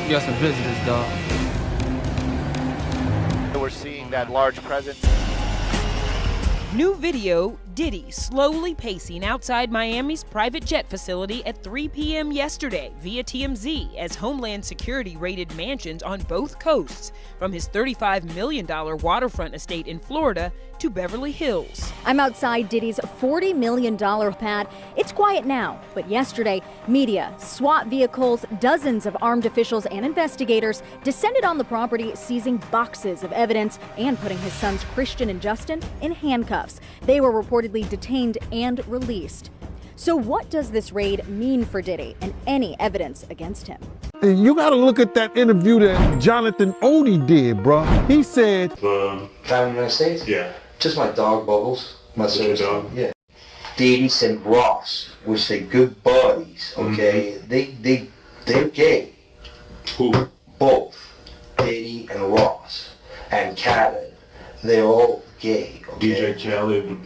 We got some visitors, dog. We're seeing that large presence. New video, Diddy slowly pacing outside Miami's private jet facility at 3 p.m. yesterday via TMZ as Homeland Security raided mansions on both coasts, from his $35 million waterfront estate in Florida to Beverly Hills. I'm outside Diddy's $40 million pad. It's quiet now, but yesterday, media, SWAT vehicles, dozens of armed officials and investigators descended on the property, seizing boxes of evidence and putting his sons Christian and Justin in handcuffs. They were reportedly detained and released. So what does this raid mean for Diddy and any evidence against him? And you gotta look at that interview that Jonathan Odie did, bro. He said, Found in the United States? Yeah. Just my dog, Bubbles. My service dog? Yeah. Diddy and Ross, which they good buddies, okay? They're gay. Who? Both. Diddy and Ross. And Khaled. They're all gay, okay? DJ Khaled,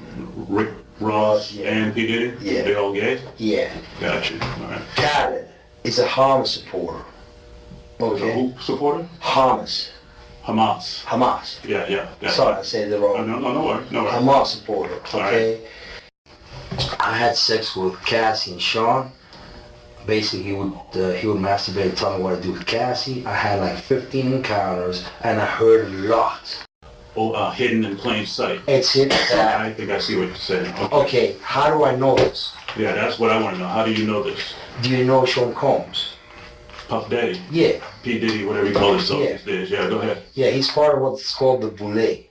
Rick Ross, Yeah. and P. Diddy? Yeah. They all gay? Yeah. Gotcha. Alright. Khaled is a Hamas supporter. Okay? Who supporter? Hamas. Hamas. Yeah. Sorry, I said it wrong. No worries. Hamas supporter, okay? Right. I had sex with Cassie and Sean. Basically, he would masturbate and tell me what to do with Cassie. I had like 15 encounters, and I heard a lot. Oh, hidden in plain sight. It's hidden. I think I see what you're saying. Okay, how do I know this? Yeah, that's what I want to know. How do you know this? Do you know Sean Combs? Puff Daddy? Yeah. P. Diddy, whatever you call yourself Yeah. these days. Yeah, go ahead. Yeah, he's part of what's called the Boule.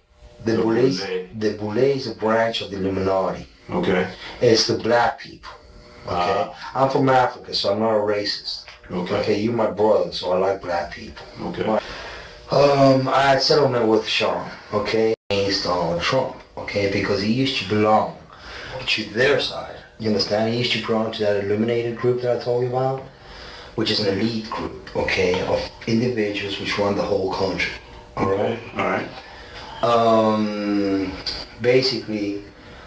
The Boule. Boule is a branch of the Illuminati. Okay. It's the black people. Okay. I'm from Africa, so I'm not a racist. Okay. You're my brother, so I like black people. Okay. I had settlement with Sean, okay, against Donald Trump, okay, because he used to belong to their side. You understand? He used to belong to that illuminated group that I told you about, which is an elite group, okay, of individuals which run the whole country. Alright? Alright. Basically,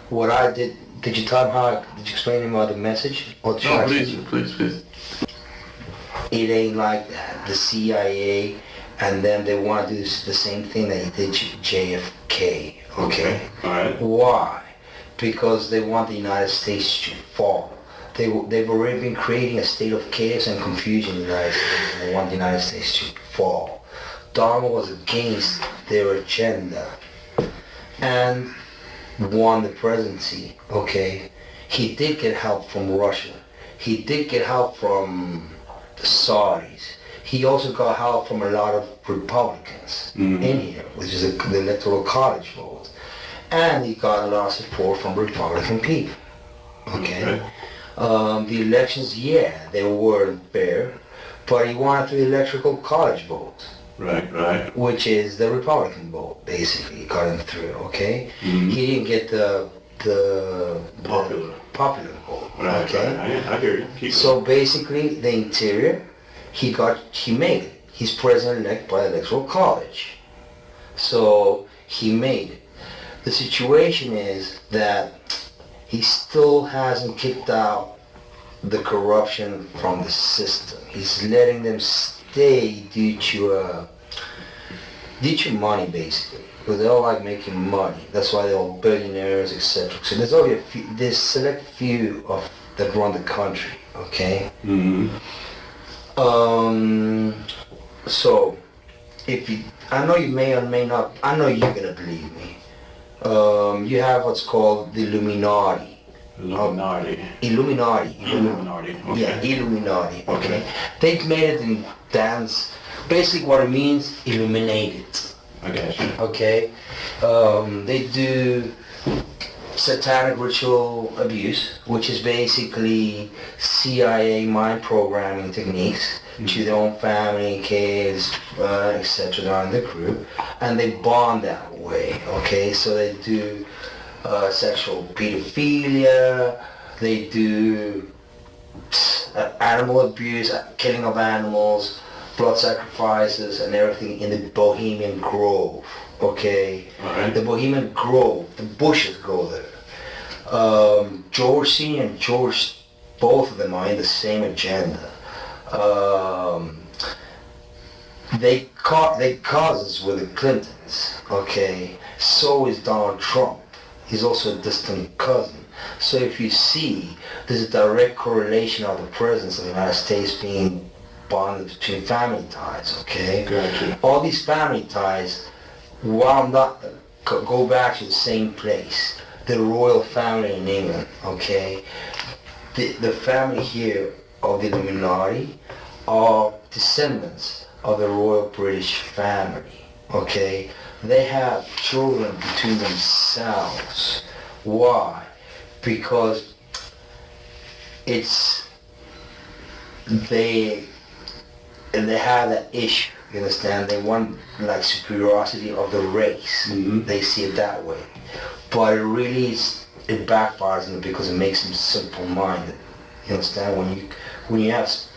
what I did you tell him did you explain to him about the message? Or No, please. It ain't like that. The CIA and then they want to do the same thing that he did to JFK, okay? Alright. Why? Because they want the United States to fall. They've already been creating a state of chaos and confusion in the United States, and they want the United States to fall. Donald was against their agenda and won the presidency, okay? He did get help from Russia. He did get help from the Saudis. He also got help from a lot of Republicans in here, which is the electoral college vote. And he got a lot of support from Republican people, okay? The elections, yeah, they weren't fair, but he wanted the electoral college vote. Right. Which is the Republican vote, basically. He got him through, okay? He didn't get the popular vote, okay? Right. I hear you. So basically, the interior, he made it. He's president-elect by the electoral college. So he made it. The situation is that he still hasn't kicked out the corruption from the system. He's letting them stay due to money, basically. Because they all like making money. That's why they're all billionaires, etc. So there's only there's select few of that run the country, okay? So I know you may or may not, I know you're gonna believe me. You have what's called the Illuminati. Illuminati. Okay. Yeah, Illuminati. Okay. They've made it in dance. Basically what it means, illuminated. I got you. Okay. They do satanic ritual abuse, which is basically CIA mind programming techniques to their own family, kids, etc. They're in the group, and they bond that way. Okay, so they do sexual pedophilia, they do animal abuse, killing of animals, blood sacrifices, and everything in the Bohemian Grove. Okay, right. The Bohemian Grove, the Bushes go there. George Senior and George, both of them are in the same agenda. they cousins with the Clintons, okay? So is Donald Trump. He's also a distant cousin. So if you see, there's a direct correlation of the presence of the United States being bonded between family ties, okay? Gotcha. All these family ties wound up, go back to the same place, the royal family in England, okay? The family here of the Illuminati are descendants of the royal British family, okay? They have children between themselves. Why? Because they have that issue, you understand? They want like superiority of the race. Mm-hmm. They see it that way. But it backfires on them because it makes them simple-minded. You understand? When you have sex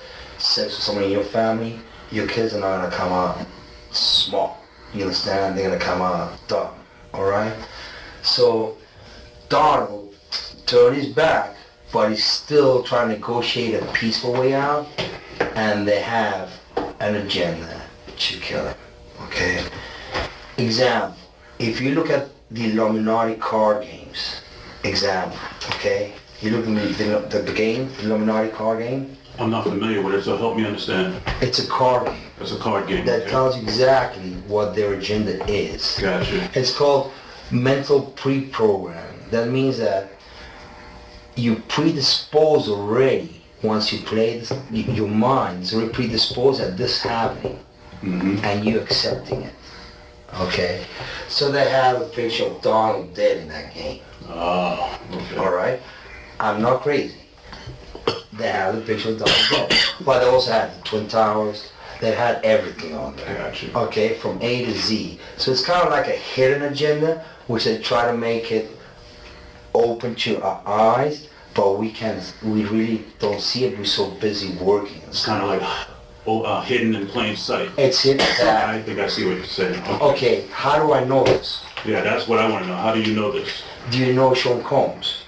with someone in your family, your kids are not gonna come out smart. You understand? They're gonna come out dumb. Alright? So Donald turned his back, but he's still trying to negotiate a peaceful way out, and they have an agenda to kill him. Okay? Example, if you look at the Illuminati card games, example, okay? You look at the game, the Illuminati card game. I'm not familiar with it, so help me understand. It's a card game. It's a card game. That okay. tells you exactly what their agenda is. Gotcha. It's called mental pre-programming. That means that you predispose already. Once you play this, your mind is already predisposed at this happening, Mm-hmm. and you accepting it. Okay? So they have a picture of Donald dead in that game. Oh, okay. Alright? I'm not crazy. They have the picture of Donald dead. But they also had the Twin Towers. They had everything on there. Gotcha. Okay, from A to Z. So it's kind of like a hidden agenda, which they try to make it open to our eyes, but we really don't see it. We're so busy working. It's kind of like hidden in plain sight. It's hidden. I think I see what you're saying. Okay, how do I know this? Yeah, that's what I want to know. How do you know this? Do you know Sean Combs?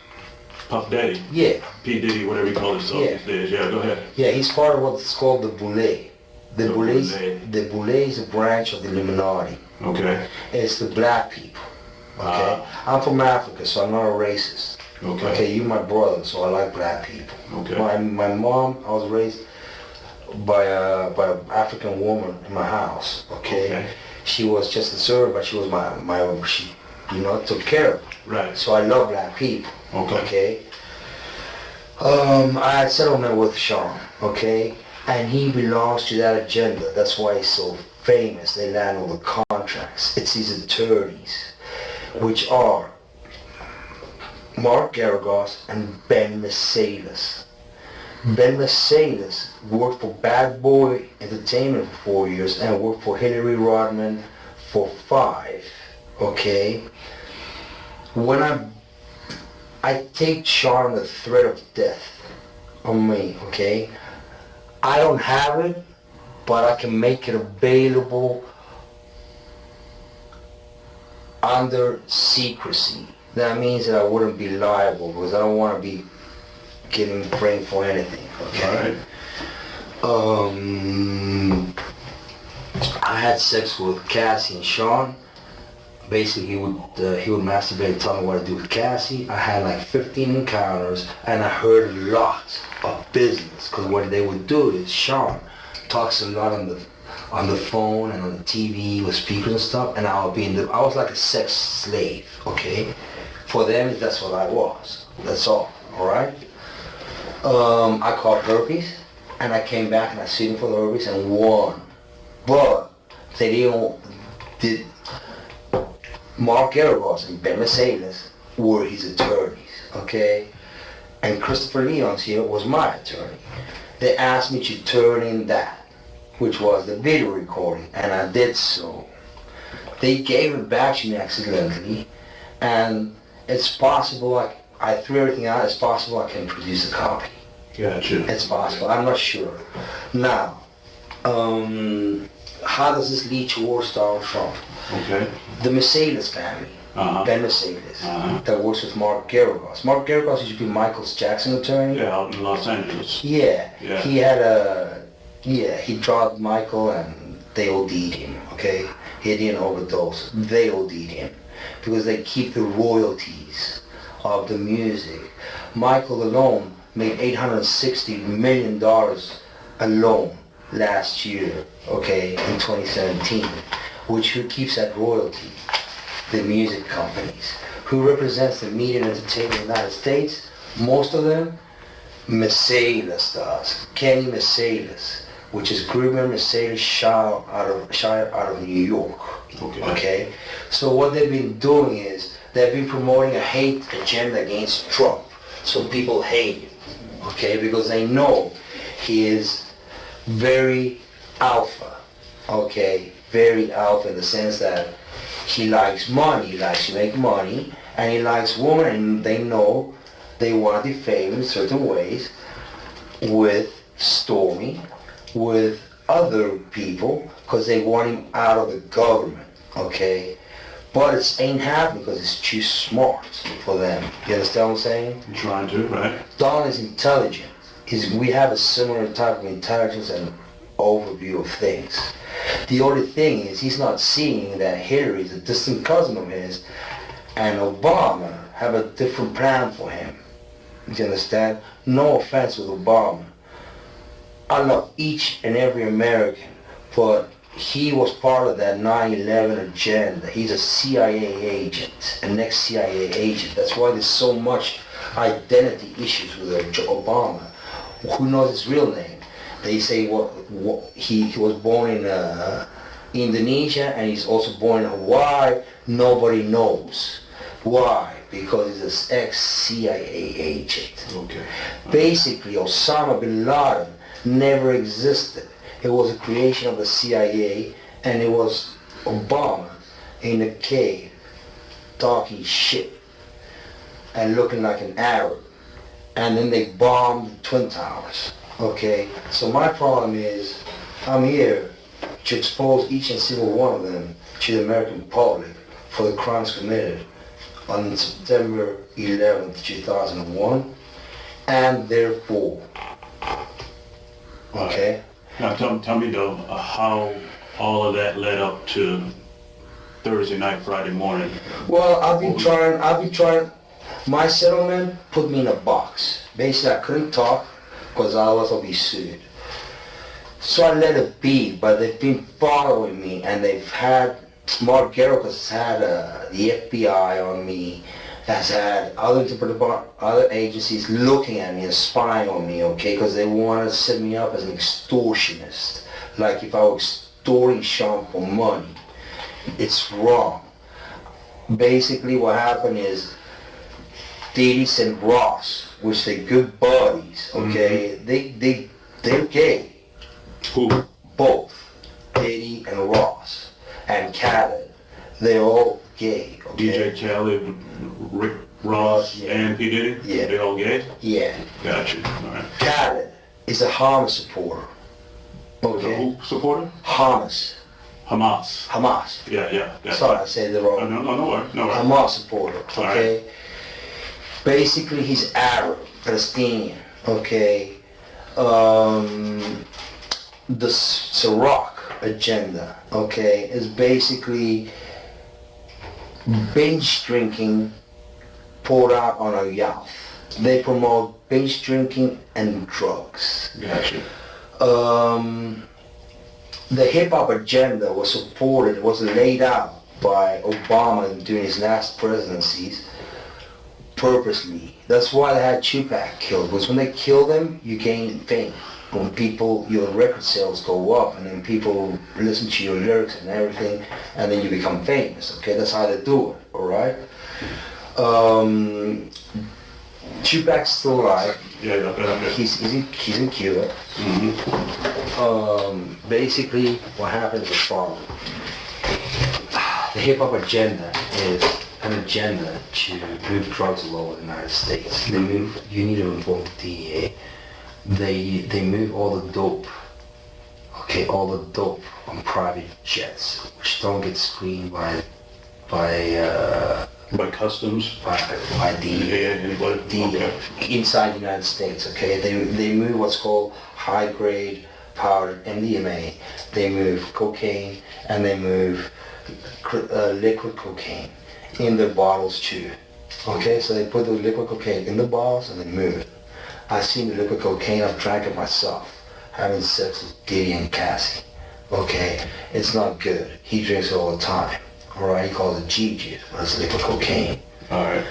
Puff Daddy? Yeah. P. Diddy, whatever you call himself Yeah. these days. Yeah, go ahead. Yeah, he's part of what's called the Boule. The Boule is a branch of the Illuminati. Okay. It's the black people. Okay? I'm from Africa, so I'm not a racist. Okay. You're my brother, so I like black people. Okay. My mom, I was raised by an African woman in my house. Okay. She was just a servant, but she was she took care of me. Right. So I love black people. Okay. I had settlement with Sean. Okay. And he belongs to that agenda. That's why he's so famous. They land all the contracts. It's these attorneys, which are Mark Garagos and Ben Mercedes. Ben Mercedes worked for Bad Boy Entertainment for 4 years and worked for Hillary Rodman for 5. Okay? When I take Sean the threat of death on me, okay? I don't have it, but I can make it available under secrecy. That means that I wouldn't be liable because I don't want to be getting framed for anything. Okay. All right. I had sex with Cassie and Sean. Basically, he would masturbate and tell me what to do with Cassie. I had like 15 encounters, and I heard a lot of business. Because what they would do is Sean talks a lot on the phone and on the TV with speakers and stuff, and I was like a sex slave. Okay, for them that's what I was. That's all. All right. I caught herpes, and I came back and I sued them for the herpes and won. But they did. Mark Garagos and Ben Mercedes were his attorneys, okay? And Christopher Leon's here was my attorney. They asked me to turn in that, which was the video recording, and I did so. They gave it back to me accidentally, and it's possible, I threw everything out, it's possible I can produce a copy. Gotcha. It's possible, I'm not sure. Now, how does this lead towards Donald Trump? Okay. The Mercedes family, Ben Mercedes, that works with Mark Garagos. Mark Garagos used to be Michael Jackson's attorney. Yeah, out in Los Angeles. Yeah. He had he dropped Michael and they OD'd him, okay? He didn't overdose. They OD'd him because they keep the royalties of the music. Michael alone made $860 million alone last year, okay, in 2017, which who keeps that royalty? The music companies. Who represents the media and entertainment in the United States? Most of them, Mercedes does. Kenny Mercedes, which is Gruber Mercedes Shire out of New York. Okay? So what they've been doing is they've been promoting a hate agenda against Trump. So people hate him. Okay? Because they know he is very alpha. Okay? Very alpha in the sense that he likes money, he likes to make money, and he likes women, and they know they want to defame in certain ways with Stormy, with other people, because they want him out of the government, okay? But it ain't happening because it's too smart for them. You understand what I'm saying? I'm trying to, right? Don is intelligent. We have a similar type of intelligence and overview of things. The only thing is he's not seeing that Hillary is a distant cousin of his and Obama have a different plan for him. You understand? No offense with Obama. I love each and every American, but he was part of that 9/11 agenda. He's a CIA agent, an ex-CIA agent. That's why there's so much identity issues with Obama. Who knows his real name? They say he was born in Indonesia and he's also born in Hawaii. Nobody knows. Why? Because he's an ex-CIA agent. Okay. Basically, Osama bin Laden never existed. It was a creation of the CIA, and it was Obama in a cave talking shit and looking like an Arab. And then they bombed the Twin Towers. Okay, so my problem is, I'm here to expose each and single one of them to the American public for the crimes committed on September 11th, 2001, and therefore, okay? Now tell me though, how all of that led up to Thursday night, Friday morning. Well, I've been trying, my settlement put me in a box. Basically, I couldn't talk, because otherwise I'll be sued. So I let it be, but they've been following me, and they've had, Mark Garrett has had the FBI on me, has had other agencies looking at me and spying on me, okay, because they want to set me up as an extortionist, like if I were extorting Sean for money. It's wrong. Basically what happened is, Diddy and Ross, which they're good buddies, okay? Mm-hmm. They're gay. Who? Both. Diddy and Ross. And Khaled. They're all gay, okay? DJ Khaled, Rick Ross, yeah. and P. Diddy? Yeah. They all gay? Yeah. Gotcha. All right. Khaled is a Hamas supporter. Okay? Who supporter? Hamas. Hamas. Yeah. Sorry, I said it wrong. No worries. Hamas supporter, okay? Right. Basically, he's Arab, Palestinian, okay? The Ciroc agenda, okay, is basically binge drinking poured out on a youth. They promote binge drinking and drugs. Gotcha. The hip-hop agenda was laid out by Obama during his last presidencies purposely. That's why they had Tupac killed, because when they kill them, you gain fame. When your record sales go up, and then people listen to your lyrics and everything, and then you become famous, okay? That's how they do it, all right? Tupac's still alive. Yeah. He's in Cuba. Mm-hmm. Basically, what happens is the following. The hip-hop agenda is an agenda to move drugs all over the United States. They move, you need to involve the DEA. They move all the dope, okay, all the dope on private jets, which don't get screened by customs? By DEA. Okay. Inside the United States, okay? They move what's called high-grade powdered MDMA, they move cocaine, and they move liquid cocaine in their bottles too. Okay, so they put the liquid cocaine in the bottles and they move it. I've seen the liquid cocaine, I've drank it myself, having sex with Diddy and Cassie. Okay, it's not good. He drinks it all the time. Alright, he calls it G-Juice, but it's liquid cocaine. Alright.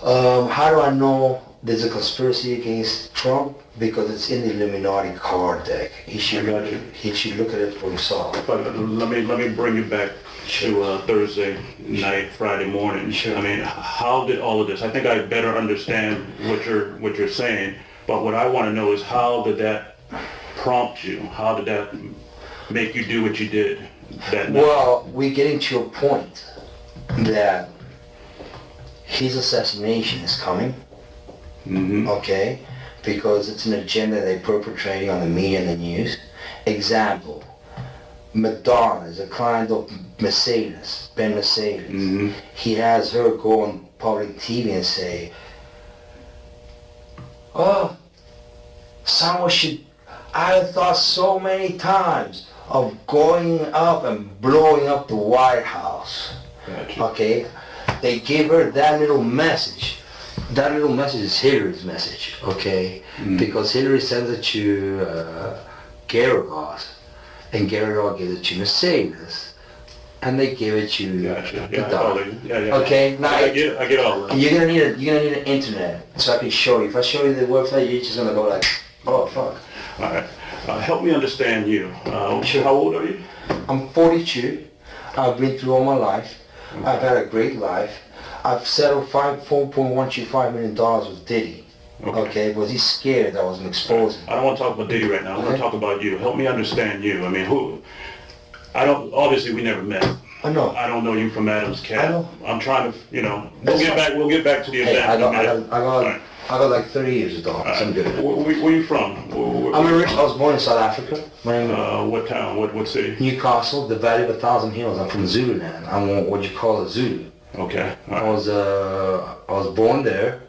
How do I know there's a conspiracy against Trump? Because it's in the Illuminati card deck. He should look at it for himself. But let me bring you back to Thursday night, Friday morning. Sure. I mean, how did all of this? I think I better understand what you're saying. But what I want to know is how did that prompt you? How did that make you do what you did that night? Well, we're getting to a point that his assassination is coming. Mm-hmm. Okay, because it's an agenda they're perpetrating on the media and the news. Example, Madonna is a client of Mercedes, Ben Mercedes. Mm-hmm. He has her go on public TV and say, oh, someone should, I thought so many times of going up and blowing up the White House. Gotcha. Okay, they give her that little message. That little message is Hillary's message, okay? Because Hillary sends it to Geragos, and Geragos gives it to Mercedes, and they give it to Gotcha. the Yeah, dog. yeah. Okay, now I get all of that. you're gonna need an internet so I can show you. If I show you the website, you're just gonna go like, oh fuck. All right. Help me understand you. Sure. How old are you? I'm 42. I've been through all my life. I've had a great life. I've settled $4.125 million with Diddy. Okay, because he's scared that I was an exposing. I don't want to talk about Diddy right now. I want to talk about you. Help me understand you. I mean, obviously we never met. I know. I don't know you from Adam's cat. I know. I'm trying to, we'll get back to the event. I got like 30 years of dogs. I'm good. Where you from? I was born in South Africa. What town? What city? Newcastle, the Valley of 1,000 Hills. I'm from Zululand. I'm what you call a Zulu. Okay. All I right. was born there,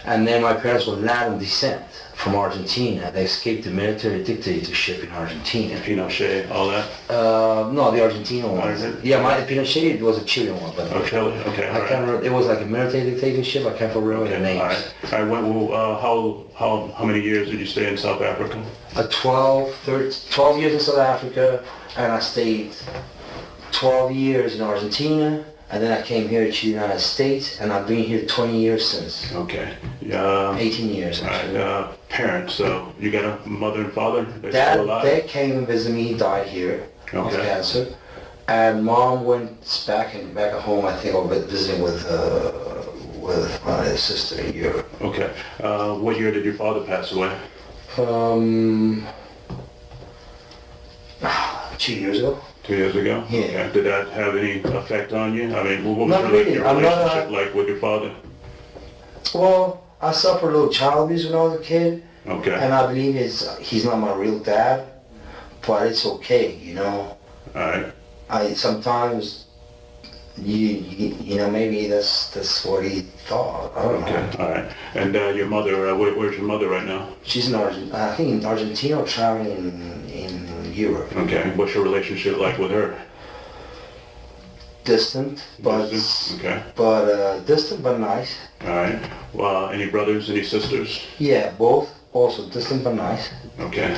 and then my parents were Latin descent from Argentina. They escaped the military dictatorship in Argentina. Pinochet, all that. No, the Argentino one. Yeah, my Pinochet was a Chilean one, but Okay. Okay. I can't remember. It was like a military dictatorship. I can't remember the names. All right. How many years did you stay in South Africa? 12 years in South Africa, and I stayed 12 years in Argentina. And then I came here to the United States, and I've been here 20 years since. Okay. Yeah. 18 years. Parents. So you got a mother and father? They're Dad, still alive? Dad came and visited me. He died here of cancer, and Mom went back at home. I think, visiting with my sister in Europe. Okay. What year did your father pass away? 2 years ago. 2 years ago? Yeah. Okay. Did that have any effect on you? I mean, what was Not really. your relationship like with your father? Well, I suffered a little child abuse when I was a kid. Okay. And I believe he's not my real dad, but it's okay, you know. All right. Sometimes you know, maybe that's what he thought. I don't know. Okay. All right. And your mother, where's your mother right now? She's in I think in Argentina, traveling in Europe. Okay. What's your relationship like with her? Distant, but distant but nice. All right. Well, any brothers, any sisters? Yeah, both. Also distant but nice. Okay.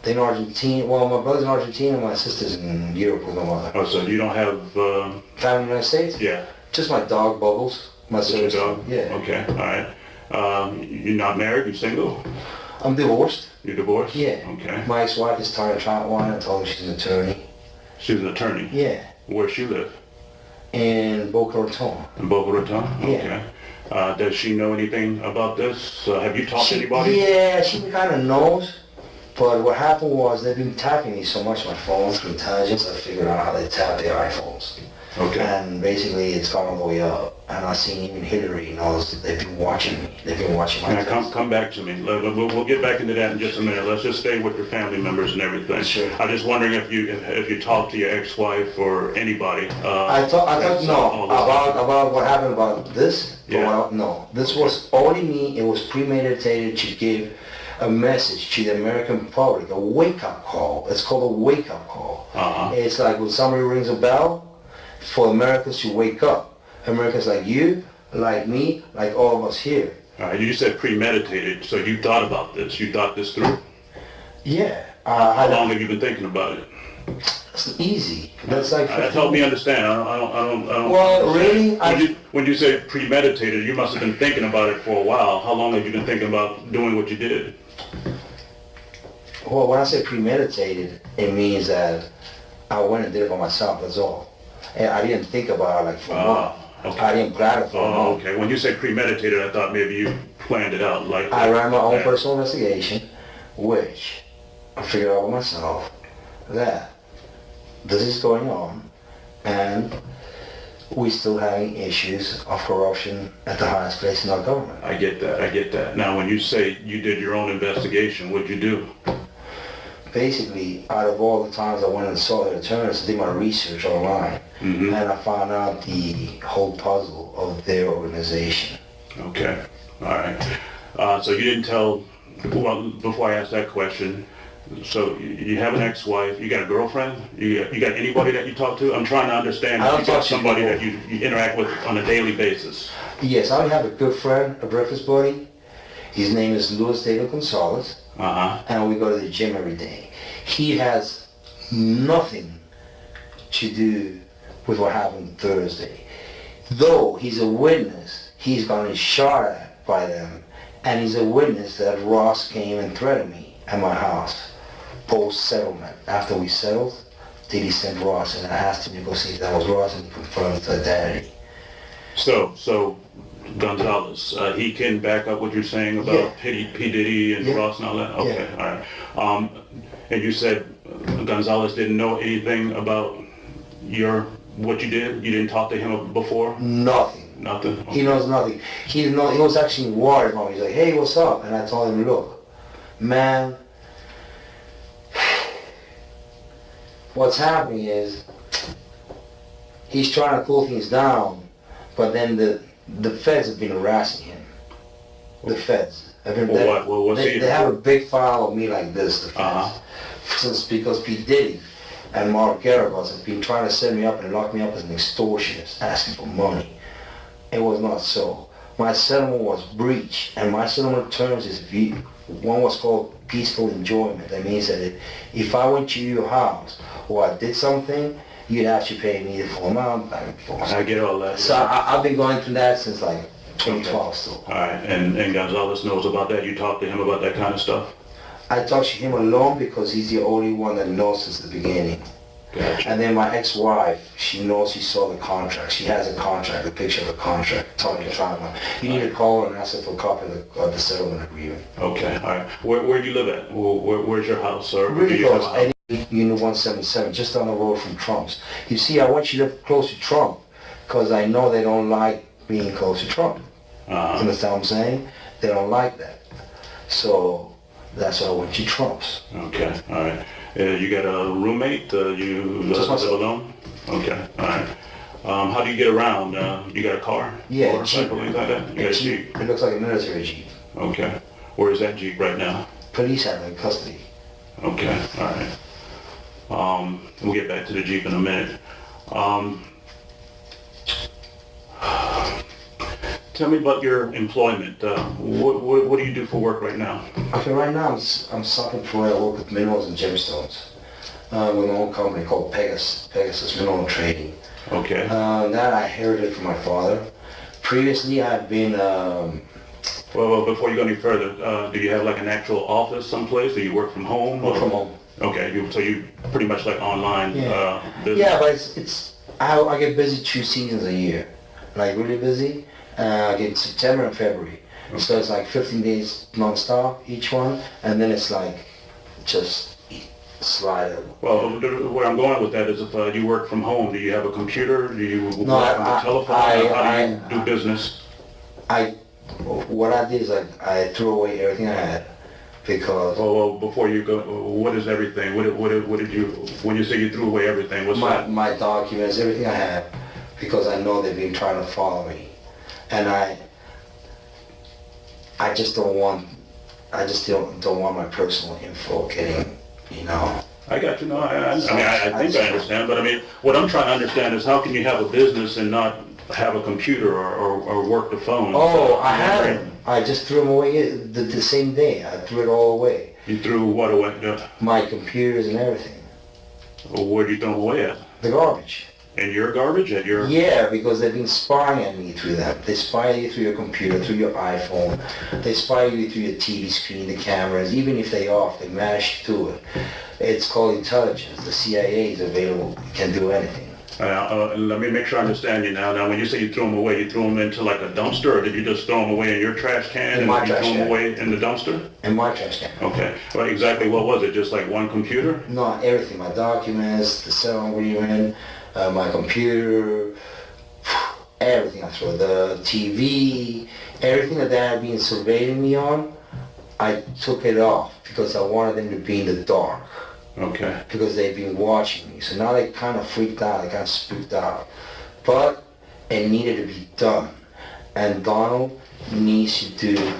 They're in Argentina. Well, my brother's in Argentina, my sister's in Europe with my mother. Oh, so you don't have... Family in the United States? Yeah. Just my dog, Bubbles. My Your dog? Yeah. Okay, all right. You're not married? You're single? I'm divorced. You're divorced? Yeah. Okay. My ex-wife is Tanya Troutwine. I told her she's an attorney. She's an attorney? Yeah. Where she live? In Boca Raton. In Boca Raton? Yeah. Okay. Does she know anything about this? Have you talked to anybody? Yeah, she kind of knows. But what happened was they've been tapping me so much on my phone through intelligence. I figured out how they tap their iPhones. Okay. And basically it's gone all the way up. And I seen even Hillary knows that they've been watching me. They've been watching my text. Come back to me. We'll get back into that in just a minute. Let's just stay with your family members and everything. Sure. I'm just wondering if you talked to your ex-wife or anybody. I thought no about what happened about this. Yeah. No, this was only me. It was premeditated to give a message to the American public, a wake-up call. It's called a wake-up call. It's like when somebody rings a bell for Americans to wake up. Americans like you, like me, like all of us here. All right, you said premeditated, so you thought about this. You thought this through? Yeah. How long have you been thinking about it? It's easy. That's like. Help me understand. I don't. Well, really, when you say premeditated, you must have been thinking about it for a while. How long have you been thinking about doing what you did? Well, when I say premeditated, it means that I went and did it by myself. That's all. And I didn't think about it like for a month. Okay. I didn't plan it for a month. Okay. When you say premeditated, I thought maybe you planned it out. Like I ran my own personal investigation, which I figured out by myself that this is going on, and we still having issues of corruption at the highest place in our government. I get that. Now, when you say you did your own investigation, what'd you do? Basically, out of all the times I went and saw the attorneys, I did my research online, and I found out the whole puzzle of their organization. Okay, all right. So you didn't tell, well, before I ask that question, so you have an ex-wife, you got a girlfriend, you got anybody that you talk to? I'm trying to understand if you got somebody that you interact with on a daily basis. Yes, I have a good friend, a breakfast buddy. His name is Luis David Gonzalez, and we go to the gym every day. He has nothing to do with what happened Thursday. Though he's a witness, he's gotten shot at by them, and he's a witness that Ross came and threatened me at my house post-settlement. After we settled, Diddy sent Ross, and I asked him to go see if that was Ross, and he confirmed his identity. So Gonzalez, he can back up what you're saying about P. Diddy and Ross and all that? Okay, all right. And you said Gonzalez didn't know anything about what you did? You didn't talk to him before? Nothing. Nothing? Okay. He knows nothing. He was actually worried about me. He's like, hey, what's up? And I told him, look, man, what's happening is he's trying to cool things down, but then the feds have been harassing him. The feds. They have a big file of me like this, the feds. Because P. Diddy and Mark Garabas have been trying to set me up and lock me up as an extortionist, asking for money. It was not so. My settlement was breached, and my settlement terms is one was called peaceful enjoyment. That means that if I went to your house or I did something, you'd have to pay me the full amount back and forth. I get all that. So I've been going through that since like 2012 still. All right, and Gonzalez knows about that? You talk to him about that kind of stuff? I talk to him alone because he's the only one that knows since the beginning. Gotcha. And then my ex-wife, she knows she saw the contract. She has a contract, a picture of the contract. Talking to you need to call her and ask her for a copy of the settlement agreement. Okay, all right. Where do you live at? Where's your house, sir? Really close. Unit 177, just down the road from Trump's. You see, I want you to live close to Trump because I know they don't like being close to Trump. You understand what I'm saying? They don't like that. So that's why I went to Trump's. Okay, all right. You got a roommate? You live alone? Okay, all right. How do you get around? You got a car? Yeah, a Jeep. Like that? You got a Jeep? It looks like a military Jeep. Okay. Where is that Jeep right now? Police have it in custody. Okay, all right. We'll get back to the Jeep in a minute. Tell me about your employment. What do you do for work right now? Okay, right now I'm self-employed. I work with minerals and gemstones with my own company called Pegasus Mineral Trading. Okay. That I inherited from my father. Previously, I've been... Well, before you go any further, do you have like an actual office someplace? Do you work from home? Work from home. Okay, so you pretty much like online business? Yeah, but I get busy 2 seasons a year. Like really busy. I get September and February. Okay. So it's like 15 days non-stop each one, and then it's like just slide. Well, where I'm going with that is if you work from home, do you have a computer? Do you work on the telephone? How do you do business? What I did is I threw away everything I had because... Well, before you go, what is everything? What did you, when you say you threw away everything, what's that? My documents, everything I have, because I know they've been trying to follow me. And I just don't want I just don't want my personal info getting, you know. I got you. No, I think I understand. But I mean, what I'm trying to understand is how can you have a business and not have a computer or work the phone? Oh, I had them. I just threw them away the same day. I threw it all away. You threw what away? My computers and everything. Well, where'd you throw them away at? The garbage. And your garbage? At your... Yeah, because they've been spying on me through that. They spy you through your computer, through your iPhone. They spy you through your TV screen, the cameras. Even if they off, they manage to do it. It's called intelligence. The CIA is available. Can do anything. Let me make sure I understand you now. Now, when you say you threw them away, you threw them into like a dumpster, or did you just throw them away in your trash can? In my trash threw them can. away in the dumpster? In my trash can. Okay. Well, exactly what was it? Just like one computer? No, everything. My documents, the cell agreement, my computer, everything I threw. The TV, everything that they had been surveilling me on, I took it off because I wanted them to be in the dark. Okay. Because they've been watching me. So now they kind of freaked out, they kind of spooked out. But it needed to be done. And Donald needs to do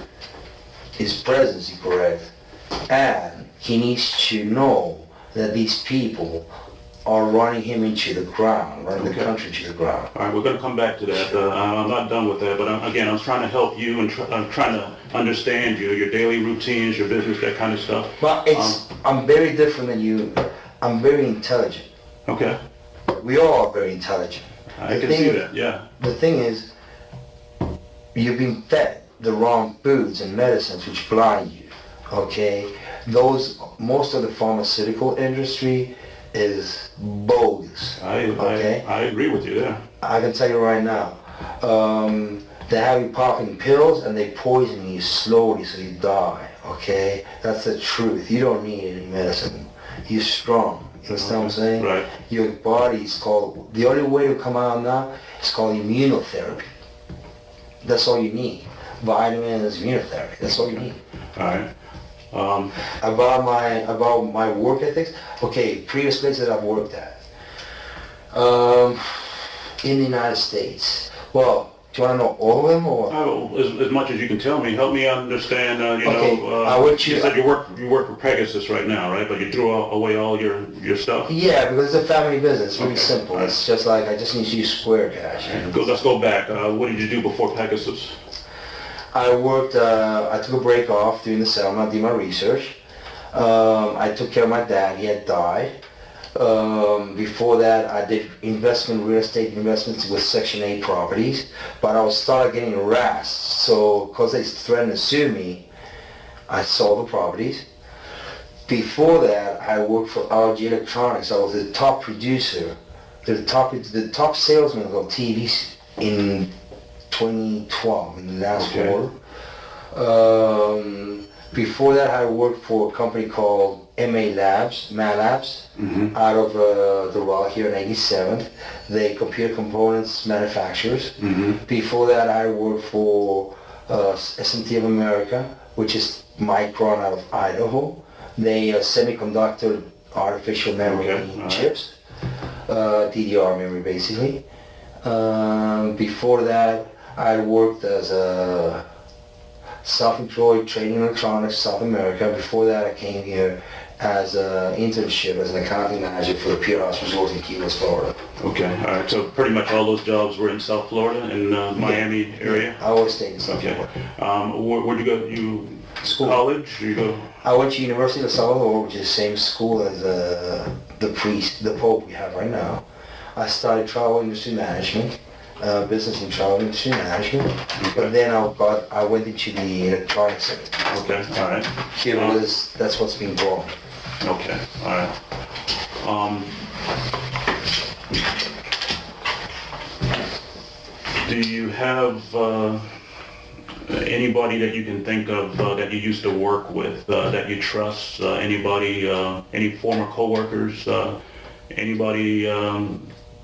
his presidency correct. And he needs to know that these people are running him into the ground, running the country into the ground. All right, we're going to come back to that. I'm not done with that, but again, I'm trying to help you and I'm trying to understand you, your daily routines, your business, that kind of stuff. But I'm very different than you. I'm very intelligent. Okay. We all are very intelligent. I can see that, yeah. The thing is, you've been fed the wrong foods and medicines which blind you, okay? Most of the pharmaceutical industry is bogus. I agree with you there. I can tell you right now, they have you popping pills and they poison you slowly so you die, okay? That's the truth. You don't need any medicine. You're strong. You understand what I'm saying? Right. Your body's called, the only way to come out now is called immunotherapy. That's all you need. Vitamins, immunotherapy. That's all you need. All right. About my work ethics. Okay, previous places that I've worked at. In the United States. Well, do you want to know all of them or? As much as you can tell me, help me understand. You said you work for Pegasus right now, right? But you threw away all your stuff. Yeah, because it's a family business. It's really simple. It's just like I just need to use Square Cash. Let's go back. What did you do before Pegasus? I worked, I took a break off during the summer, I did my research. I took care of my dad, he had died. Before that, I did real estate investments with Section 8 properties, but I started getting harassed. So, because they threatened to sue me, I sold the properties. Before that, I worked for LG Electronics. I was the top producer, the top salesman of TVs in 2012, in the last quarter. Before that, I worked for a company called MA Labs, out of the Raw here in 87th. They computer components manufacturers. Before that, I worked for SMT of America, which is Micron out of Idaho. They semiconductor artificial memory chips, DDR memory basically. Before that, I worked as a self-employed trading electronics South America. Before that, I came here as an internship as an accounting manager for the Pier House Resort in Key West, Florida. Okay, all right. So pretty much all those jobs were in South Florida, in Miami area. I always stayed in South Florida. Where'd you go? You school. College? You go? I went to University of Salvador, which is the same school as the Pope we have right now. I studied travel industry management. Business and travel industry management, but then I went into the electronics sector. Okay, all right. That's what's been growing. Okay, all right. Do you have anybody that you can think of that you used to work with, that you trust? Anybody, any former coworkers? Anybody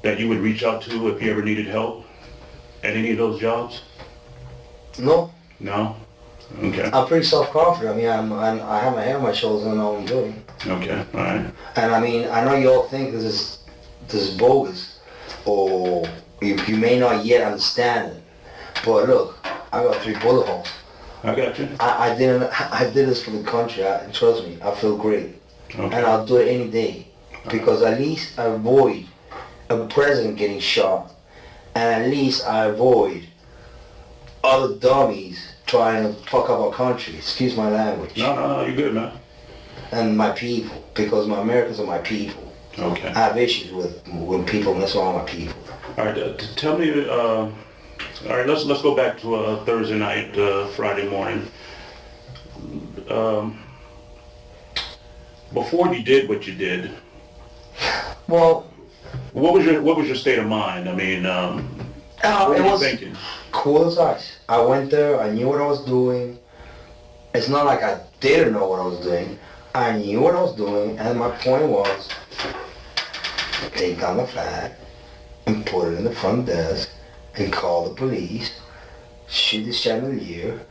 that you would reach out to if you ever needed help at any of those jobs? No. No? Okay. I'm pretty self-confident. I mean, I have my head on my shoulders and I know what I'm doing. Okay, all right. And I mean, I know you all think this is bogus, or you may not yet understand it, but look, I got 3 bullet holes. I got you. I did this for the country. Trust me, I feel great. Okay. And I'll do it any day. Because at least I avoid a president getting shot. And at least I avoid other dummies trying to fuck up our country. Excuse my language. No, you're good, man. And my people. Because my Americans are my people. Okay. I have issues with people mess around with my people. All right, tell me, all right, let's go back to Thursday night, Friday morning. Before you did what you did, well, what was your state of mind? I mean, what were you thinking? Cool as ice. I went there, I knew what I was doing. It's not like I didn't know what I was doing. I knew what I was doing, and my point was, take down the flag and put it in the front desk and call the police, shoot the chandelier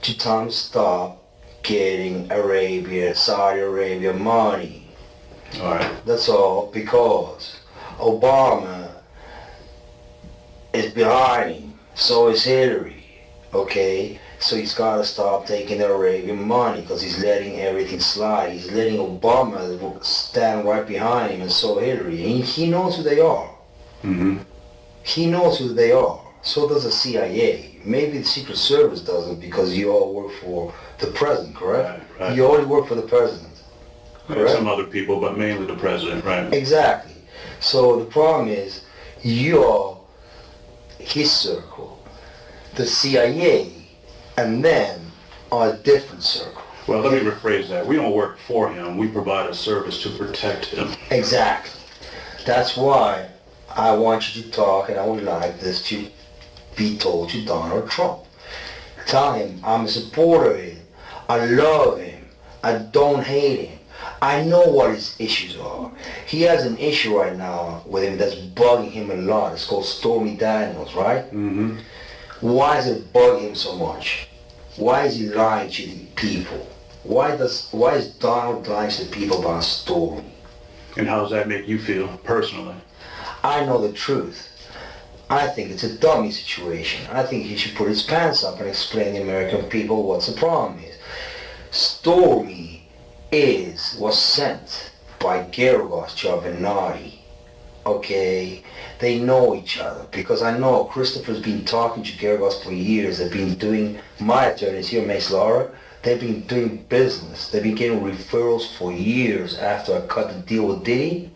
to tell them to stop getting Saudi Arabia money. All right. That's all, because Obama is behind him, so is Hillary, okay? So he's got to stop taking the Arabian money because he's letting everything slide. He's letting Obama stand right behind him, and so Hillary. And he knows who they are. Mm-hmm. He knows who they are. So does the CIA. Maybe the Secret Service doesn't because you all work for the president, correct? Right. You only work for the president, correct? Some other people, but mainly the president, right? Exactly. So the problem is, you're his circle, the CIA, and then are a different circle. Well, let me rephrase that. We don't work for him. We provide a service to protect him. Exactly. That's why I want you to talk, and I would like this to be told to Donald Trump. Tell him I'm a supporter of him. I love him. I don't hate him. I know what his issues are. He has an issue right now with him that's bugging him a lot. It's called Stormy Daniels, right? Mm-hmm. Why is it bugging him so much? Why is he lying to the people? Why is Donald lying to the people about Stormy? And how does that make you feel personally? I know the truth. I think it's a dummy situation. I think he should put his pants up and explain to the American people what the problem is. Stormy was sent by Geragos to Illuminati. Okay? They know each other because I know Christopher's been talking to Geragos for years. They've been doing, my attorneys here, Mace Laura, they've been doing business. They've been getting referrals for years after I cut the deal with Diddy.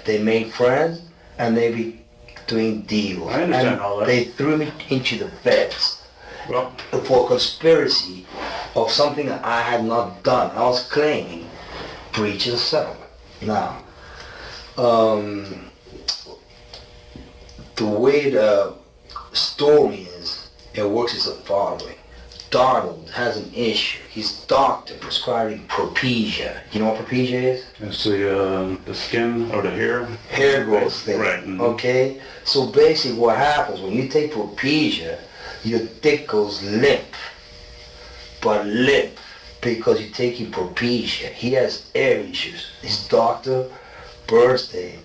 They made friends and they be doing deals. I understand and all that. They threw me into the feds Well, for conspiracy of something that I had not done. I was claiming breach of settlement. Now, the way the Stormy is, it works as the following. Donald has an issue. His doctor prescribing Propecia. You know what Propecia is? it's the skin or the hair. Hair growth thing. Right. Mm-hmm. Okay? So basically what happens when you take Propecia, your dick goes limp. But limp because you're taking Propecia. He has air issues. His doctor, birthday,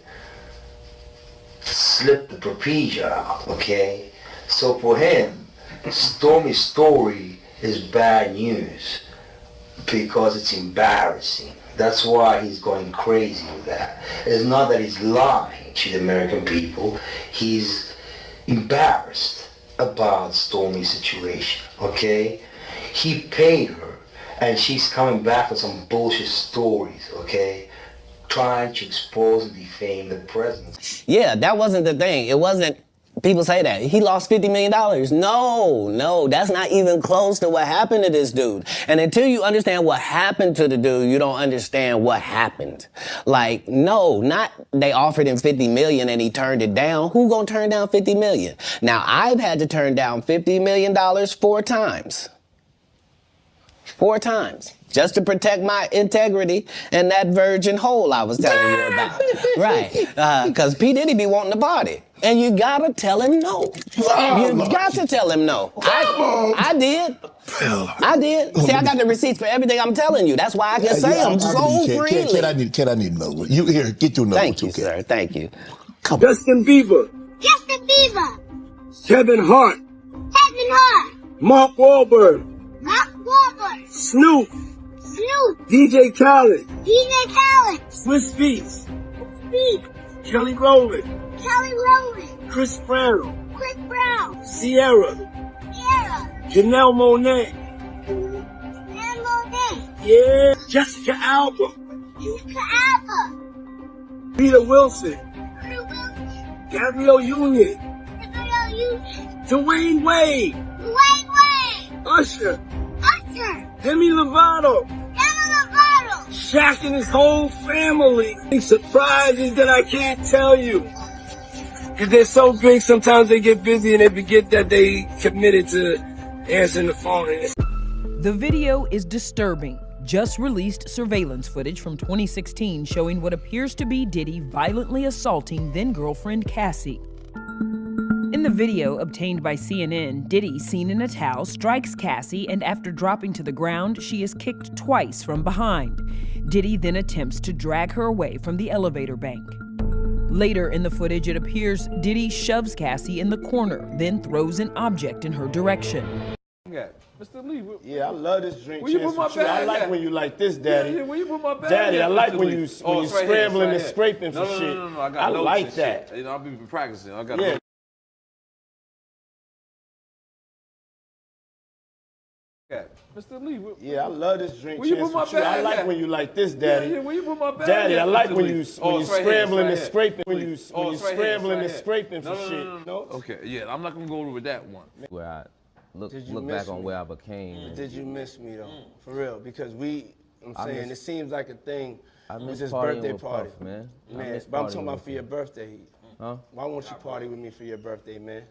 slipped the Propecia out, okay? So for him, Stormy's story is bad news because it's embarrassing. That's why he's going crazy with that. It's not that he's lying to the American people. He's embarrassed about Stormy's situation, okay? He paid her and she's coming back with some bullshit stories, okay? Trying to expose and defame the president. Yeah, that wasn't the thing. It wasn't, people say that. He lost $50 million. No, that's not even close to what happened to this dude. And until you understand what happened to the dude, you don't understand what happened. Like, no, not they offered him $50 million and he turned it down. Who gonna turn down $50 million? Now, I've had to turn down $50 million 4 times. 4 times. Just to protect my integrity and that virgin hole I was telling you about. Right. Because P. Diddy be wanting to party. And you gotta tell him no. You got to tell him no. I did. I did. See, I got the receipts for everything I'm telling you. That's why I can say them so freely. Kid, I need another one. You here, get your number. Thank you, sir. Thank you. Come on. Justin Bieber. Justin Bieber. Kevin Hart. Kevin Hart. Mark Wahlberg. Mark Snoop. Snoop. DJ Khaled. DJ Khaled. Swiss Beats. Beat. Kelly Rowland. Kelly Rowland. Chris Brown. Chris Brown. Sierra. Sierra. Janelle Monáe. And Monet. Yeah. Jessica Alba. Jessica Alba. Peter Wilson. Peter Wilson. Gabrielle Union. Gabrielle Union. Dwayne Wade. Dwayne Wade. Usher. Usher. Demi Lovato. Demi Lovato. Shaq and his whole family. Surprises that I can't tell you. Because they're so big, sometimes they get busy and they forget that they committed to answering the phone. The video is disturbing. Just released surveillance footage from 2016 showing what appears to be Diddy violently assaulting then-girlfriend Cassie. In the video obtained by CNN, Diddy, seen in a towel, strikes Cassie, and after dropping to the ground, she is kicked twice from behind. Diddy then attempts to drag her away from the elevator bank. Later in the footage, it appears Diddy shoves Cassie in the corner, then throws an object in her direction. Mr. Lee, yeah, I love this drink. Where you put my bag? I like when you like this, Daddy. Yeah, where you put my bag? Daddy, I like Mr. when Lee? you It's scrambling right and scraping for shit. No, I got notes like and that. shit. You know, I've been practicing. I got yeah. Mr. Lee, yeah, I love this drink. Where you put my bag? I like when you like this, Daddy. Yeah, where you put my bag? Daddy, I like when you scrambling and scraping. When you scrambling and here. scraping for shit. No. Okay, yeah, I'm not gonna go over that one. Where I look back on where I became. Did you miss me though? For real, because I'm saying it seems like a thing. I miss with this partying birthday with party, Puff, man. But I'm talking about for your birthday. Huh? Why won't you party with me for your birthday, man?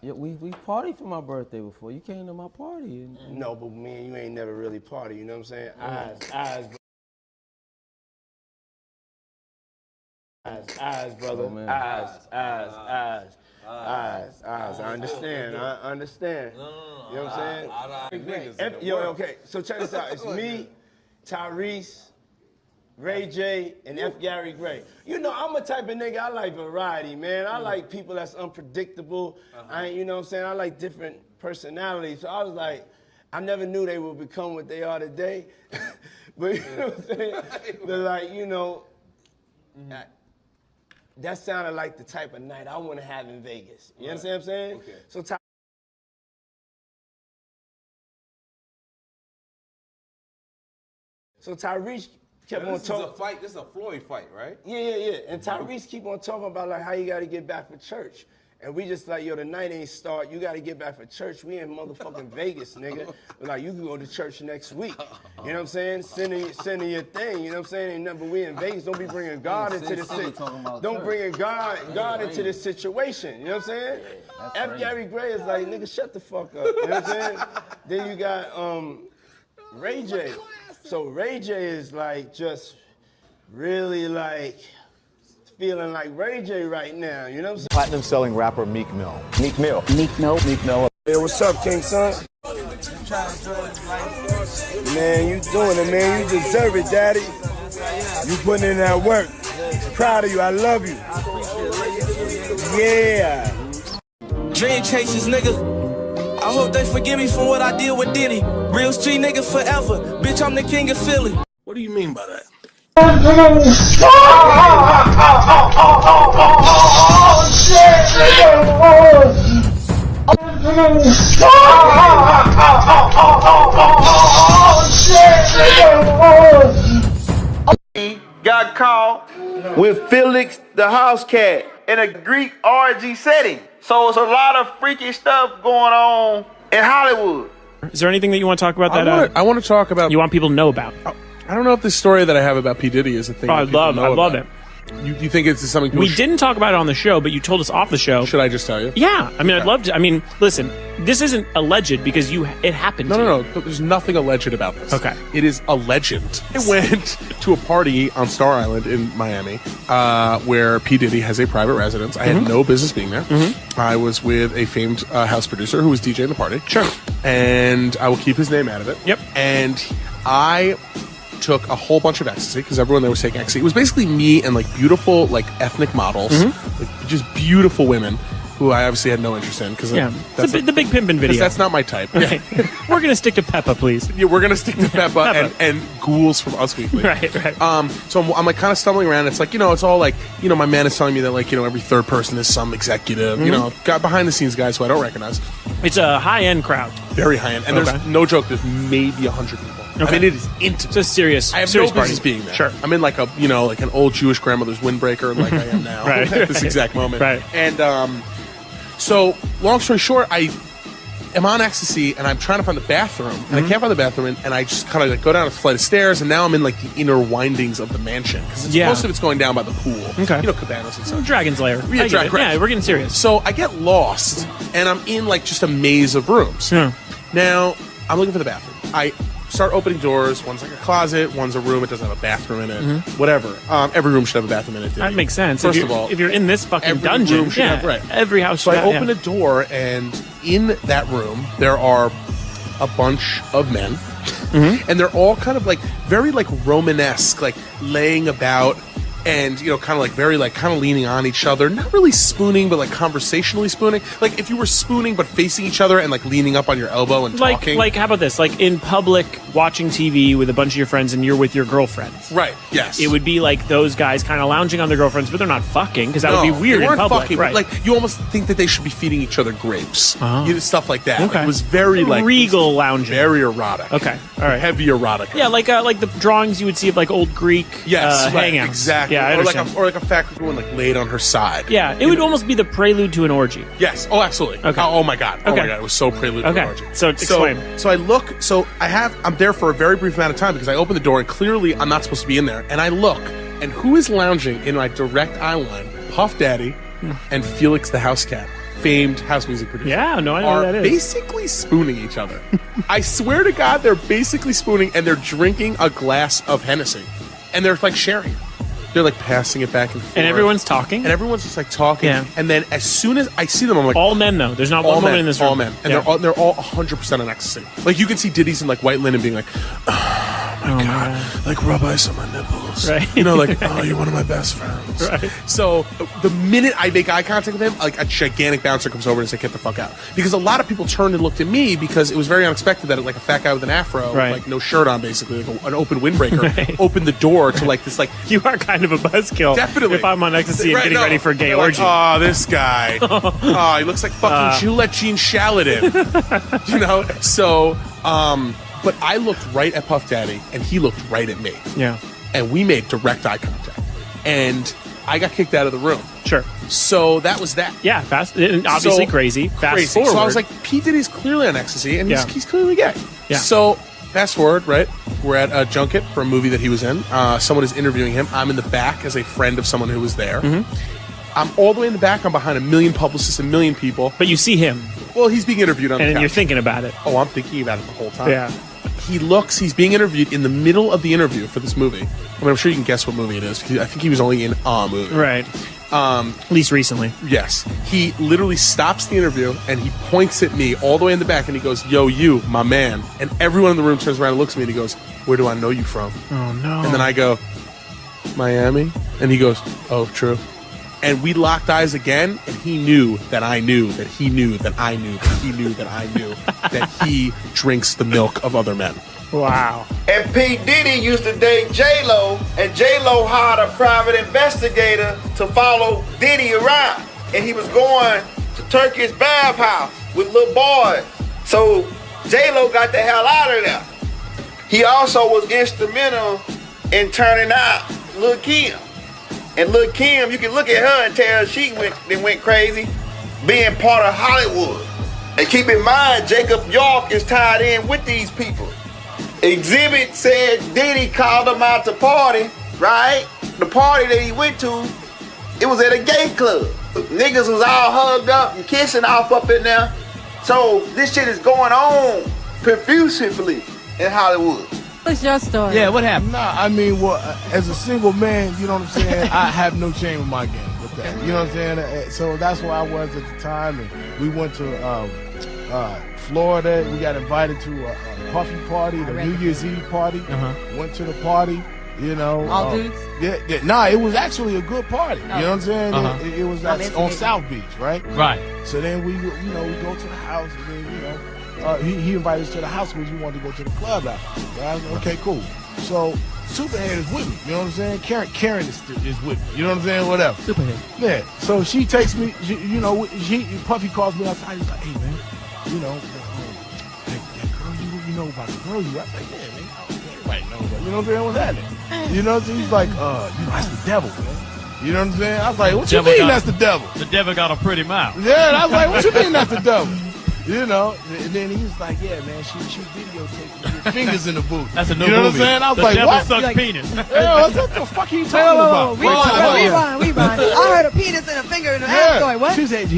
We partied for my birthday before. You came to my party. No, but me and you ain't never really party. You know what I'm saying? Eyes, brother. Oh, man. Eyes. I understand. You know what I'm saying? Okay. So check this out. It's me, Tyrese, Ray J, and F. Gary Gray. You know, I'm a type of nigga, I like variety, man. I like people that's unpredictable. You know what I'm saying? I like different personalities. So I was like, I never knew they would become what they are today. But you know what I'm saying? But like, you know, that sounded like the type of night I want to have in Vegas. You understand what I'm saying? Okay. So Tyrese kept on talking. This is a Floyd fight, right? Yeah. And Tyrese keep on talking about like how you got to get back for church. And we just like, yo, the night ain't start. You got to get back for church. We in motherfucking Vegas, nigga. But like, you can go to church next week. You know what I'm saying? Sending your thing. You know what I'm saying? Ain't nothing but we in Vegas. Don't be bringing God into this situation. Don't bring God into this situation. You know what I'm saying? F. Gary Gray is like, nigga, shut the fuck up. You know what I'm saying? Then you got Ray J. So Ray J is like just really like feeling like Ray J right now, you know what I'm saying? Platinum selling rapper Meek Mill. Meek Mill. Hey, what's up, King Son? Man, you doing it, man. You deserve it, Daddy. You putting in that work. Proud of you. I love you. Yeah. Dream chasers, nigga. I hope they forgive me for what I did with Diddy. Real street nigga forever. Bitch, I'm the king of Philly. What do you mean by that? Got caught with Felix the house cat in a Greek orgy setting. So it's a lot of freaky stuff going on in Hollywood. Is there anything that you want to talk about that I want to talk about you want people to know about? I don't know if the story that I have about P. Diddy is a thing. I love it. You think it's something we didn't talk about it on the show, but you told us off the show. Should I just tell you? Yeah. I mean, I'd love to. I mean, listen, this isn't alleged because it happened. No. There's nothing alleged about this. Okay. It is a legend. I went to a party on Star Island in Miami where P. Diddy has a private residence. I had no business being there. I was with a famed house producer who was DJing the party. Sure. And I will keep his name out of it. Yep. And I took a whole bunch of ecstasy because everyone there was taking ecstasy. It was basically me and like beautiful like ethnic models, like just beautiful women. who I obviously had no interest in because It's the big pimpin' video. That's not my type. Right. We're gonna stick to Peppa, please. Yeah, we're gonna stick to Peppa and ghouls from Us Weekly. Right. So I'm like kind of stumbling around. It's like, it's all like, my man is telling me that like, every third person is some executive, got behind the scenes guys who I don't recognize. It's a high end crowd. Very high end. And there's no joke, there's maybe 100 people. Okay. I mean, it is intimate. It's a serious. I have serious no business party. being there. Sure. I'm in like a, like an old Jewish grandmother's windbreaker, like I am now Right. at this exact moment. Right. And so, long story short, I am on ecstasy and I'm trying to find the bathroom, and I can't find the bathroom, and I just kind of like go down a flight of stairs, and now I'm in like the inner windings of the mansion because most of it's going down by the pool. Okay. Cabanas and stuff. Dragon's Lair. Yeah, I get it. Yeah, we're getting serious. So I get lost, and I'm in like just a maze of rooms. Yeah. Now I'm looking for the bathroom. I start opening doors. One's like a closet. One's a room. It doesn't have a bathroom in it. Whatever. Every room should have a bathroom in it. That makes sense. First of all, if you're in this fucking every dungeon, room should have, right. every house. So should I have, open a door, and in that room there are a bunch of men, and they're all kind of like very like Romanesque, like laying about. And, kind of like very like kind of leaning on each other, not really spooning, but like conversationally spooning. Like if you were spooning but facing each other and like leaning up on your elbow and talking. Like how about this? Like in public, watching TV with a bunch of your friends, and you're with your girlfriends. Right. Yes. It would be like those guys kind of lounging on their girlfriends, but they're not fucking because that would be weird they in weren't public. fucking, right. Like you almost think that they should be feeding each other grapes, stuff like that. Okay. Like, it was very like regal lounging, very erotic. Okay. All right. Heavy erotica. Yeah, like the drawings you would see of like old Greek. Yes. Right, hangouts. exactly. Yeah, I or understand. like a fat Greek woman like laid on her side. Yeah, it would almost be the prelude to an orgy. Yes. Oh, absolutely. Okay. Oh my god. Oh Okay. my god. It was so prelude to an orgy. So explain. So I look. So I'm there for a very brief amount of time because I open the door and clearly I'm not supposed to be in there. And I look, and who is lounging in my direct eye line? Puff Daddy and Felix the House Cat, famed house music producer. Yeah, no, I know are who that is. basically spooning each other. I swear to God, they're basically spooning, and they're drinking a glass of Hennessy, and they're like sharing. They're like passing it back and forth. And everyone's talking? And everyone's just like talking. Yeah. And then as soon as I see them, I'm like... All men, though. There's not all one men, woman in this room. all men. And they're all 100% on ecstasy. Like, you can see Diddy's in like white linen being like, oh my God. Like, rub ice on my nipples. Right. Like, oh, you're one of my best friends. Right. So the minute I make eye contact with him, like a gigantic bouncer comes over and says, get the fuck out. Because a lot of people turned and looked at me because it was very unexpected that like a fat guy with an afro, Right. like no shirt on basically, like an open windbreaker, opened the door to like this like... You are kind of a buzzkill. Definitely. If I'm on ecstasy and Right, getting no. ready for a gay They're orgy. Like, oh, this guy. Oh, he looks like fucking Gillette Jean Shaladin. So, but I looked right at Puff Daddy, and he looked right at me. Yeah. And we made direct eye contact. And I got kicked out of the room. Sure. So that was that. Yeah, fast. And obviously crazy. Fast forward. So I was like, P. Diddy's clearly on ecstasy, and Yeah. he's clearly gay. Yeah. So fast forward, right? We're at a junket for a movie that he was in. Someone is interviewing him. I'm in the back as a friend of someone who was there. I'm all the way in the back. I'm behind a million publicists, a million people. But you see him. Well, he's being interviewed on the And couch. you're thinking about it. Oh, I'm thinking about it the whole time. Yeah. He's being interviewed in the middle of the interview for this movie. I mean, I'm sure you can guess what movie it is. I think he was only in a movie. Right. At least recently. Yes. He literally stops the interview and he points at me all the way in the back and he goes, yo, you, my man. And everyone in the room turns around and looks at me and he goes, where do I know you from? Oh, no. And then I go, Miami? And he goes, oh, true. And we locked eyes again, and he knew that I knew that he knew that I knew that he knew that I knew that he drinks the milk of other men. Wow. And P. Diddy used to date J-Lo, and J-Lo hired a private investigator to follow Diddy around. And he was going to Turkish bathhouse with little boys. So J-Lo got the hell out of there. He also was instrumental in turning out Lil' Kim. And Lil' Kim, you can look at her and tell she went crazy being part of Hollywood. And keep in mind, Jacob York is tied in with these people. Exhibit said Diddy called him out to party, right? The party that he went to, it was at a gay club. Niggas was all hugged up and kissing off up in there. So this shit is going on profusely in Hollywood. What's your story? Yeah, what happened? Nah, I mean, well, as a single man, you know what I'm saying? I have no shame in my game with that. You know what I'm saying? So that's where I was at the time. And we went to Florida. We got invited to a Puffy party, the New Year's Eve party. Went to the party. You know, all dudes. Yeah. Nah, it was actually a good party. You know what I'm saying? It was on South Beach, right? Right. So then we go to the house, and then he invited us to the house because we wanted to go to the club after. So I was like, okay, cool. So Superhead is with me. You know what I'm saying? Karen is with me. You know what I'm saying? Whatever. Superhead. Yeah. So she takes me. Puffy calls me outside. He's like, hey man, you know, that girl you know about the girl you. I was like, yeah, man. Everybody knows that. You know what I'm saying? What's happening? You know, so he's like, that's the devil, man. You know what I'm saying? I was like, what you mean that's the devil? The devil got a pretty mouth. Yeah, and I was like, what you mean that's the devil? You know, and then he was like, yeah, man, she videotaped your fingers in the booth. That's a new You know movie. what I'm saying? I was The like, devil what? sucks Like, penis. Yeah, what the fuck are you talking about? Rewind. I heard a penis and a finger in the ass story. What? She said,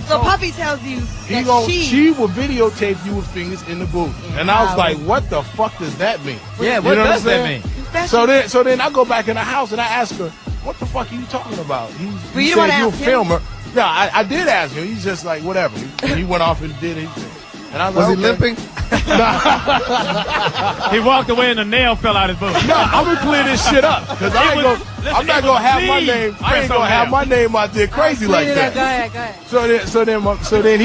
So Puffy tells you that she will videotape you with fingers in the booth. And I was like, what the fuck does that mean? Yeah, what does that mean? So then I go back in the house and I ask her, what the fuck are you talking about? He you said you're a ask him? filmer. No, I did ask him. He's just like, whatever. He went off and did his thing. And I was he like, limping? He walked away and the nail fell out his boot. No, I'm gonna clear this shit up because I'm not gonna have my name. I ain't gonna have my name out there crazy like that. Go ahead. So then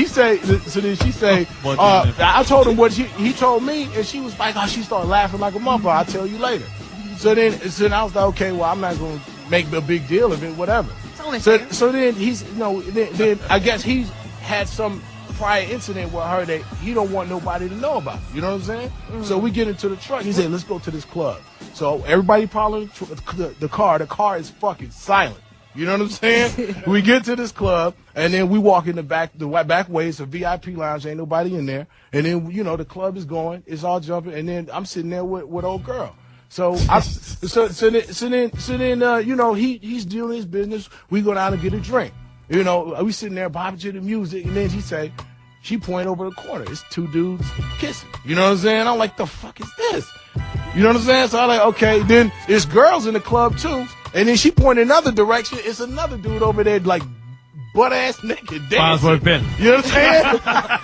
she say, I told him what he told me, and she was like, oh, she started laughing like a motherfucker. I'll tell you later. So then I was like, okay, well, I'm not gonna make a big deal of it, whatever. So then then I guess he's had some prior incident with her that he don't want nobody to know about. You know what I'm saying? So we get into the truck. He said, let's go to this club. So everybody probably the car. The car is fucking silent. You know what I'm saying? We get to this club, and then we walk in the back way. It's a VIP lounge. Ain't nobody in there. And then, the club is going. It's all jumping. And then I'm sitting there with old girl. So then he's doing his business. We go down and get a drink. We sitting there bobbing to the music, and then she point over the corner. It's two dudes kissing. You know what I'm saying? I'm like, the fuck is this? You know what I'm saying? So I'm like, okay. Then it's girls in the club too, and then she point another direction. It's another dude over there, like butt ass naked dancing. Been. You know what I'm saying?